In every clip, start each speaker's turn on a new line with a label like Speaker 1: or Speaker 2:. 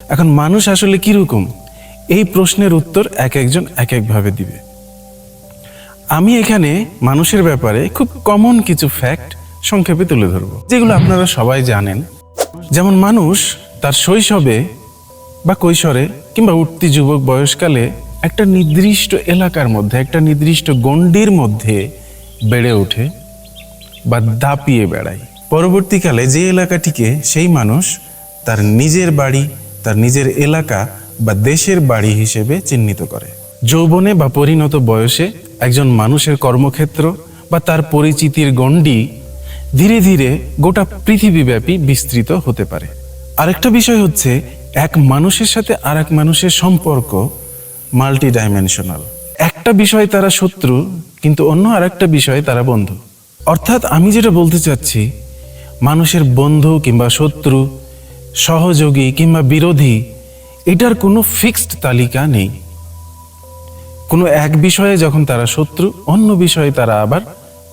Speaker 1: এখন মানুষ আসলে কিরকম, এই প্রশ্নের উত্তর এক একজন এক একভাবে দিবে। আমি এখানে মানুষের ব্যাপারে খুব কমন কিছু ফ্যাক্ট সংক্ষেপে তুলে ধরব, যেগুলো আপনারা সবাই জানেন। যেমন মানুষ তার শৈশবে বা কৈশোরে কিংবা উঠতি যুবক বয়সকালে একটা নির্দিষ্ট এলাকার মধ্যে, একটা নির্দিষ্ট গণ্ডির মধ্যে বেড়ে ওঠে বা দাপিয়ে বেড়ায়। পরবর্তীকালে যে এলাকাটিকে সেই মানুষ তার নিজের বাড়ি, তার নিজের এলাকা বা দেশের বাড়ি হিসেবে চিহ্নিত করে। যৌবনে বা পরিণত বয়সে একজন মানুষের কর্মক্ষেত্র বা তার পরিচিতির গণ্ডি ধীরে ধীরে গোটা পৃথিবীব্যাপী বিস্তৃত হতে পারে। আরেকটা বিষয় হচ্ছে, এক মানুষের সাথে আর এক মানুষের সম্পর্ক মাল্টি ডাইমেনশনাল। একটা বিষয় তারা শত্রু, কিন্তু অন্য আরেকটা বিষয়ে তারা বন্ধু। অর্থাৎ আমি যেটা বলতে চাচ্ছি, মানুষের বন্ধু কিংবা শত্রু, সহযোগী কিংবা বিরোধী, এটার কোনো ফিক্সড তালিকা নেই। কোনো এক বিষয়ে যখন তারা শত্রু, অন্য বিষয়ে তারা আবার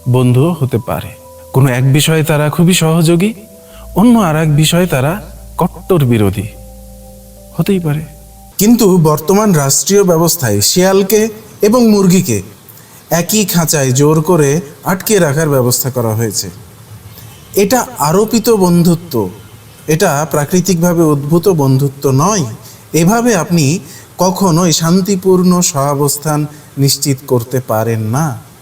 Speaker 1: বন্ধুও হতে পারে। কোনো এক বিষয়ে তারা খুবই সহযোগী, অন্য আর এক বিষয়ে তারা কট্টর বিরোধী হতেই পারে।
Speaker 2: কিন্তু বর্তমান রাষ্ট্রীয় ব্যবস্থায় শিয়ালকে এবং মুরগিকে একই খাঁচায় জোর করে আটকে রাখার ব্যবস্থা করা হয়েছে। এটা আরোপিত বন্ধুত্ব, এটা প্রাকৃতিকভাবে উদ্ভূত বন্ধুত্ব নয়। এভাবে আপনি কখনোই শান্তিপূর্ণ সহাবস্থান নিশ্চিত করতে পারেন না।